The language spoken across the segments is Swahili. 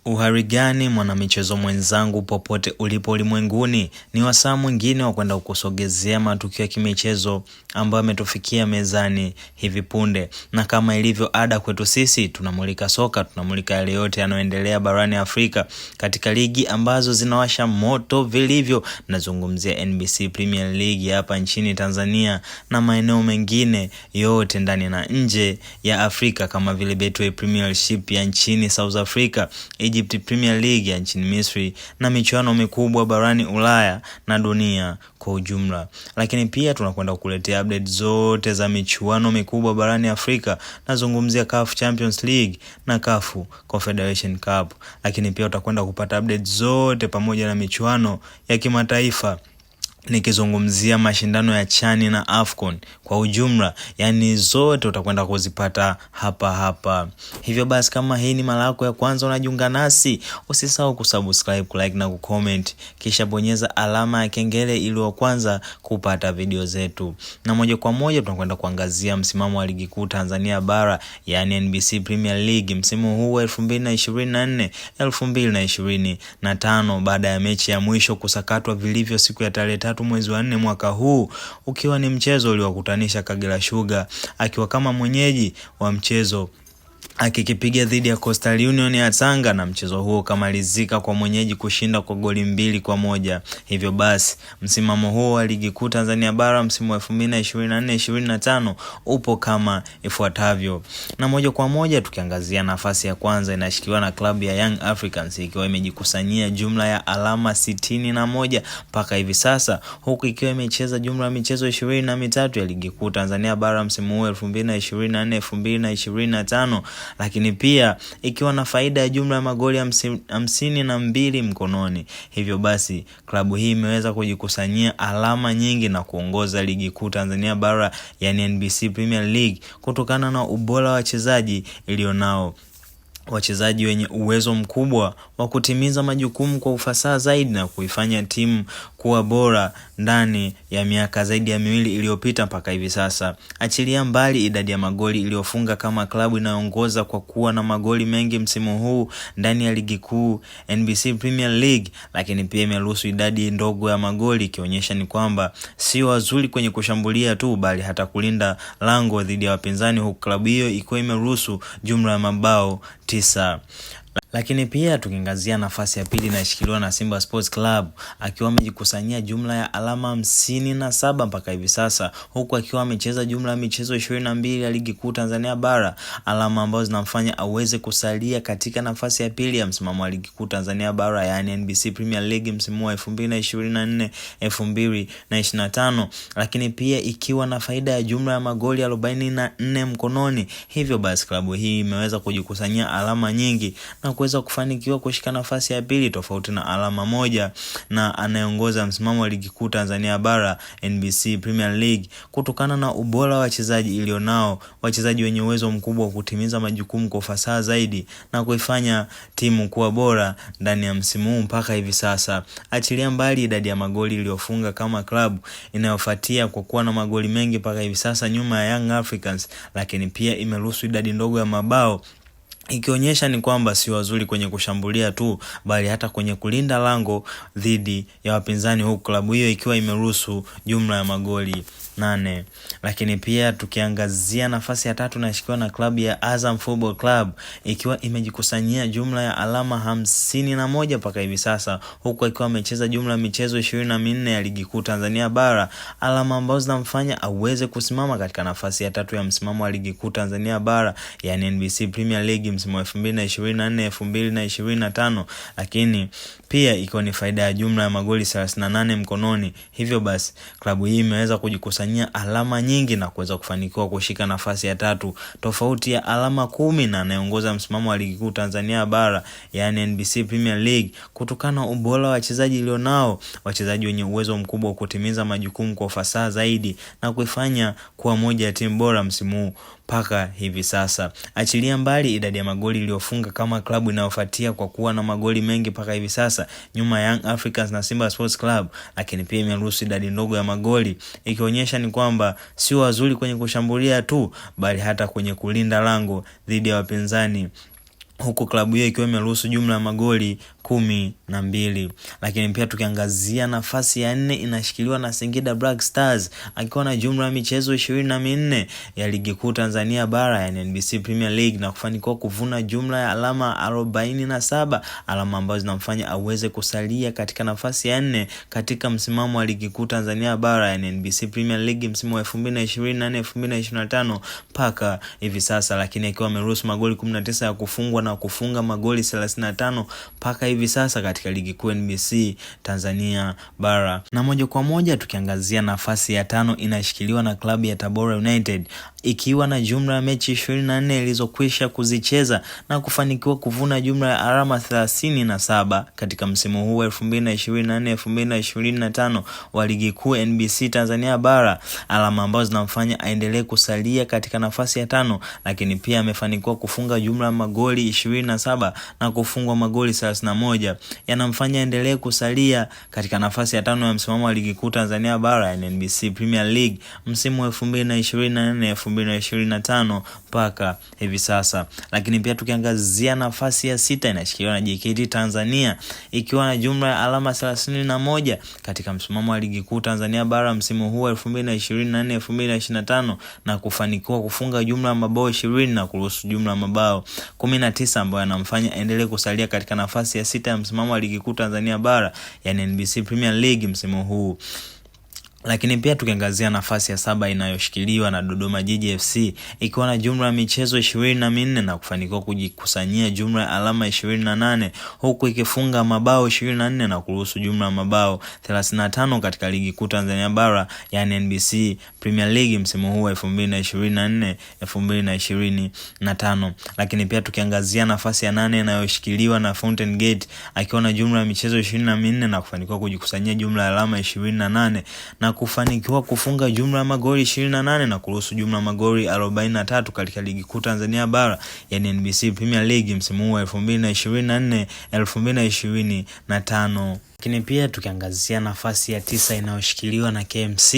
Uhari gani mwanamichezo mwenzangu popote ulipo ulimwenguni, ni wasaa mwingine wa kwenda kukusogezea matukio ya kimichezo ambayo yametufikia mezani hivi punde. Na kama ilivyo ada kwetu sisi, tunamulika soka, tunamulika yale yote yanayoendelea barani Afrika katika ligi ambazo zinawasha moto vilivyo. Nazungumzia NBC Premier League hapa nchini Tanzania na maeneo mengine yote ndani na nje ya Afrika kama vile Betway Premiership ya nchini South Africa, Egypt Premier League ya nchini Misri na michuano mikubwa barani Ulaya na dunia kwa ujumla. Lakini pia tunakwenda kukuletea update zote za michuano mikubwa barani Afrika. Nazungumzia CAF Champions League na CAF Confederation Cup. Lakini pia utakwenda kupata update zote pamoja na michuano ya kimataifa, nikizungumzia mashindano ya Chani na AFCON kwa ujumla. Yani zote utakwenda kuzipata hapa. Hivyo basi, kama hii ni mara yako ya kwanza unajiunga nasi, usisahau kusubscribe, kulike na kucomment, kisha bonyeza alama ya kengele ili wa kwanza kupata video zetu. Na moja kwa moja tunakwenda kuangazia msimamo wa ligi kuu Tanzania bara, yani NBC Premier League msimu huu wa 2024-2025 baada ya mechi ya mwisho kusakatwa vilivyo siku ya tarehe 3 mwezi wa 4 mwaka huu, ukiwa ni mchezo uliowakutanisha Kagera Sugar akiwa kama mwenyeji wa mchezo akikipiga dhidi ya Coastal Union ya Tanga, na mchezo huo kamalizika kwa mwenyeji kushinda kwa goli 2-1. Hivyo basi, msimamo huo wa ligi kuu Tanzania bara msimu wa 2024-2025 upo kama ifuatavyo. Na moja kwa moja tukiangazia nafasi ya kwanza inashikiliwa na klabu ya Young Africans ikiwa imejikusanyia jumla ya alama 61 mpaka hivi sasa, huku ikiwa imecheza jumla ya michezo 23 ya ligi kuu Tanzania bara msimu huu 2024-2025, lakini pia ikiwa na faida ya jumla ya magoli 52 mkononi. Hivyo basi, klabu hii imeweza kujikusanyia alama nyingi na kuongoza ligi kuu Tanzania bara, yani NBC Premier League, kutokana na ubora wa wachezaji ilionao, wachezaji wenye uwezo mkubwa wa kutimiza majukumu kwa ufasaha zaidi na kuifanya timu kuwa bora ndani ya miaka zaidi ya 2 iliyopita mpaka hivi sasa. Achilia mbali idadi ya magoli iliyofunga, kama klabu inayoongoza kwa kuwa na magoli mengi msimu huu ndani ya ligi kuu NBC Premier League, lakini pia imeruhusu idadi ndogo ya magoli, ikionyesha ni kwamba sio wazuri kwenye kushambulia tu bali hata kulinda lango dhidi ya wapinzani, huku klabu hiyo ikiwa imeruhusu jumla ya mabao 9. Lakini pia tukiangazia nafasi ya pili inashikiliwa na Simba Sports Club akiwa amejikusanyia jumla ya alama 57 mpaka hivi sasa, huku akiwa amecheza jumla ya michezo 22 ya ligi kuu Tanzania bara, alama ambazo zinamfanya aweze kusalia katika nafasi ya pili ya msimamo wa ligi kuu Tanzania bara, yani NBC Premier League msimu wa 2024-2025, lakini pia ikiwa na faida ya jumla ya magoli 44 mkononi. Hivyo basi, klabu hii imeweza kujikusanyia alama nyingi na kuweza kufanikiwa kushika nafasi ya pili, tofauti na alama moja na anayeongoza msimamo wa ligi kuu Tanzania bara NBC Premier League, kutokana na ubora wa wachezaji ilionao, wachezaji wenye uwezo mkubwa wa kutimiza majukumu kwa ufasaha zaidi na kuifanya timu kuwa bora ndani ya msimu huu mpaka hivi sasa. Achilia mbali idadi ya magoli iliyofunga, kama klabu inayofuatia kwa kuwa na magoli mengi mpaka hivi sasa nyuma ya Young Africans, lakini pia imeruhusu idadi ndogo ya mabao, ikionyesha ni kwamba si wazuri kwenye kushambulia tu bali hata kwenye kulinda lango dhidi ya wapinzani, huku klabu hiyo ikiwa imeruhusu jumla ya magoli 8. Lakini pia tukiangazia nafasi ya tatu inashikiwa na klabu ya Azam Football Club ikiwa imejikusanyia jumla ya alama 51 mpaka hivi sasa, huku ikiwa amecheza jumla ya michezo 24 ya ligi kuu Tanzania bara, alama ambazo zinamfanya aweze kusimama katika nafasi ya tatu ya msimamo wa ligi kuu Tanzania bara, yani NBC Premier League msimu wa 2024-2025, lakini pia ikiwa ni faida ya jumla ya magoli 38 mkononi. Hivyo basi, klabu hii imeweza kujikusanyia alama nyingi na kuweza kufanikiwa kushika nafasi ya tatu, tofauti ya alama 10 na anayeongoza msimamo wa ligi kuu Tanzania bara, yani NBC Premier League, kutokana na ubora wa wachezaji ilionao, wachezaji wenye uwezo mkubwa wa kutimiza majukumu kwa ufasaha zaidi na kuifanya kuwa moja ya timu bora msimu huu mpaka hivi sasa. Achilia mbali idadi ya magoli iliyofunga, kama klabu inayofuatia kwa kuwa na magoli mengi mpaka hivi sasa nyuma ya Young Africans na Simba Sports Club, lakini pia imeruhusu idadi ndogo ya magoli, ikionyesha ni kwamba sio wazuri kwenye kushambulia tu bali hata kwenye kulinda lango dhidi ya wapinzani, huku klabu hiyo ikiwa imeruhusu jumla ya magoli 12. Lakini pia tukiangazia nafasi ya 4 inashikiliwa na Singida Black Stars akiwa na jumla ya michezo 24 ya ligi kuu Tanzania bara yani NBC Premier League na kufanikiwa kuvuna jumla ya alama 47, alama ambazo zinamfanya aweze kusalia katika nafasi ya 4 katika msimamo wa ligi kuu Tanzania bara yani NBC Premier League msimu wa 2024-2025 mpaka hivi sasa, lakini akiwa ameruhusu magoli 19 ya kufungwa na kufunga magoli 35 mpaka hivi sasa katika ligi kuu NBC Tanzania bara. Na moja kwa moja tukiangazia nafasi ya 5 inashikiliwa na klabu ya Tabora United ikiwa na jumla ya mechi 24 ilizokwisha kuzicheza na kufanikiwa kuvuna jumla ya alama 37 katika msimu huu 2024-2025 wa ligi kuu NBC Tanzania bara, alama ambazo zinamfanya aendelee kusalia katika nafasi ya 5, lakini pia amefanikiwa kufunga jumla ya magoli 27 na kufungwa magoli 31, yanamfanya aendelee kusalia katika nafasi ya 5 ya msimamo wa ligi kuu Tanzania bara yani NBC Premier League msimu wa 2024-2025 mpaka hivi sasa. Lakini pia tukiangazia nafasi ya 6 inashikiliwa na JKT Tanzania ikiwa na jumla ya alama 31 katika msimamo wa ligi kuu Tanzania bara msimu huu 2024-2025 na kufanikiwa kufunga jumla ya mabao 20 na kuruhusu jumla ya mabao 19 ambayo yanamfanya aendelee kusalia katika nafasi ya 6 ya msimamo wa ligi kuu Tanzania bara yani NBC Premier League msimu huu. Lakini pia tukiangazia nafasi ya 7 inayoshikiliwa na Dodoma Jiji FC ikiwa na jumla ya michezo 24 na kufanikiwa kujikusanyia jumla ya alama 28 huku ikifunga mabao 24 na kuruhusu jumla ya mabao 35 katika ligi kuu Tanzania bara yani NBC Premier League msimu huu 2024-2025. Lakini pia tukiangazia nafasi ya 8 inayoshikiliwa na Fountain Gate akiwa na jumla ya michezo 24 na kufanikiwa kujikusanyia jumla ya alama 28 na kufanikiwa kufunga jumla ya magoli 28 na kuruhusu jumla ya magoli 43 katika ligi kuu Tanzania bara yani NBC Premier League msimu wa 2024-2025. Lakini pia tukiangazia nafasi ya 9 inayoshikiliwa na KMC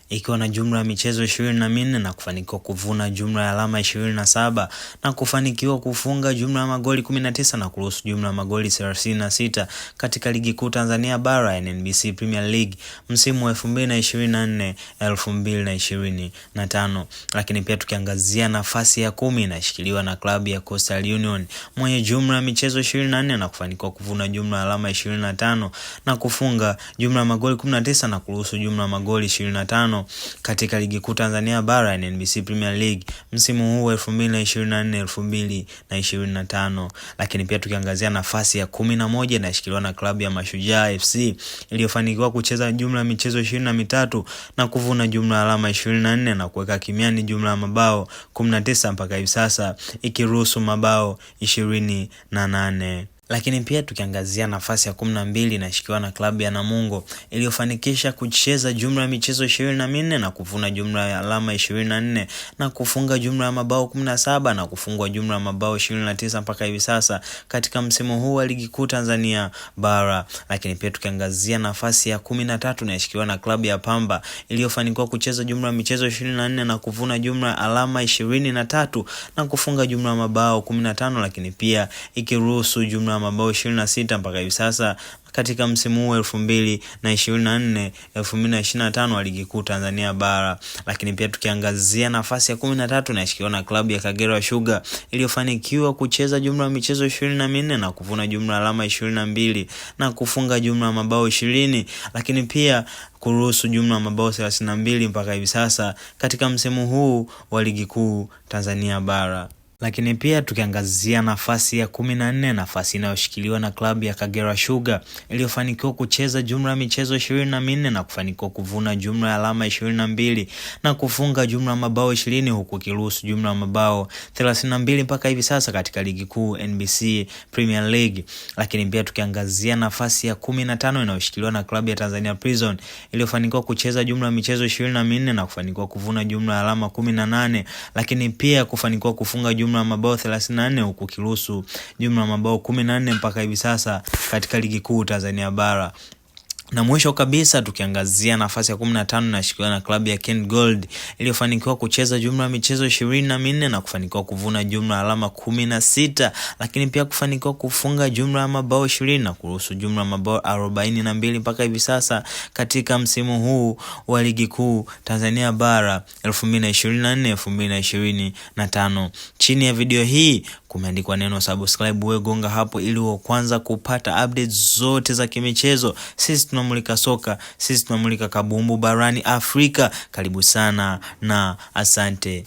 ikiwa na jumla ya michezo 24 na kufanikiwa kuvuna jumla ya alama 27 na kufanikiwa kufunga jumla ya magoli 19 na kuruhusu jumla ya magoli 36 katika ligi kuu Tanzania bara ya NBC Premier League msimu wa 2024-2025. Lakini pia tukiangazia nafasi ya 10 inashikiliwa na klabu ya Coastal Union mwenye jumla ya michezo 24 na kufanikiwa kuvuna jumla ya alama 25 na kufunga jumla ya magoli 19 na kuruhusu jumla ya magoli 25 katika ligi kuu Tanzania bara ya NBC Premier League msimu huu 2024-2025. Lakini pia tukiangazia nafasi ya 11 inashikiliwa na klabu ya Mashujaa FC iliyofanikiwa kucheza jumla ya michezo 23 na kuvuna jumla ya alama 24 na kuweka kimiani jumla ya mabao 19 mpaka hivi sasa ikiruhusu mabao 28. Lakini pia tukiangazia nafasi ya 12 inashikiwa na klabu ya Namungo iliyofanikisha kucheza jumla ya michezo 24 na kuvuna jumla ya alama 24 na kufunga jumla ya mabao 17 na kufungwa jumla ya mabao 29 mpaka hivi sasa katika msimu huu wa ligi kuu Tanzania bara. Lakini pia tukiangazia nafasi ya 13 inashikiwa na klabu ya Pamba iliyofanikiwa kucheza jumla ya michezo 24 na kuvuna jumla ya alama 23 na kufunga jumla ya mabao 15, lakini pia ikiruhusu jumla mabao 26 mpaka hivi sasa katika msimu huu 2024-2025 wa ligi kuu Tanzania bara. Lakini pia tukiangazia nafasi ya 13 inashikiwa na klabu ya Kagera Sugar iliyofanikiwa kucheza jumla ya michezo 24 na kuvuna jumla alama 22 na kufunga jumla ya mabao 20, lakini pia kuruhusu jumla ya mabao 32 mpaka hivi sasa katika msimu huu wa ligi kuu Tanzania bara. Lakini pia tukiangazia nafasi ya 14, nafasi inayoshikiliwa na klabu ya Kagera Sugar iliyofanikiwa kucheza jumla ya michezo 24 na kufanikiwa kuvuna jumla ya alama 22 na kufunga jumla ya mabao 20 huku kiruhusu jumla ya mabao 32 mpaka hivi sasa katika ligi kuu NBC Premier League. Lakini pia tukiangazia nafasi ya 15 inayoshikiliwa na klabu ya Tanzania Prison iliyofanikiwa kucheza jumla ya michezo 24 na kufanikiwa kuvuna jumla ya alama 18, lakini pia kufanikiwa kufunga jumla ya mabao 34 huku kiruhusu jumla ya mabao 14 mpaka hivi sasa katika ligi kuu Tanzania bara. Na mwisho kabisa tukiangazia nafasi ya 15 inashikiliwa na klabu ya Ken Gold iliyofanikiwa kucheza jumla ya michezo 24 na kufanikiwa kuvuna jumla ya alama 16, lakini pia kufanikiwa kufunga jumla ya mabao 20 na kuruhusu jumla ya mabao 42 mpaka hivi sasa katika msimu huu wa ligi kuu Tanzania bara 2024-2025. Chini ya video hii kumeandikwa neno subscribe, wewe gonga hapo ili uwe kwanza kupata updates zote za kimichezo. Sisi tunamulika soka, sisi tunamulika kabumbu barani Afrika. Karibu sana na asante.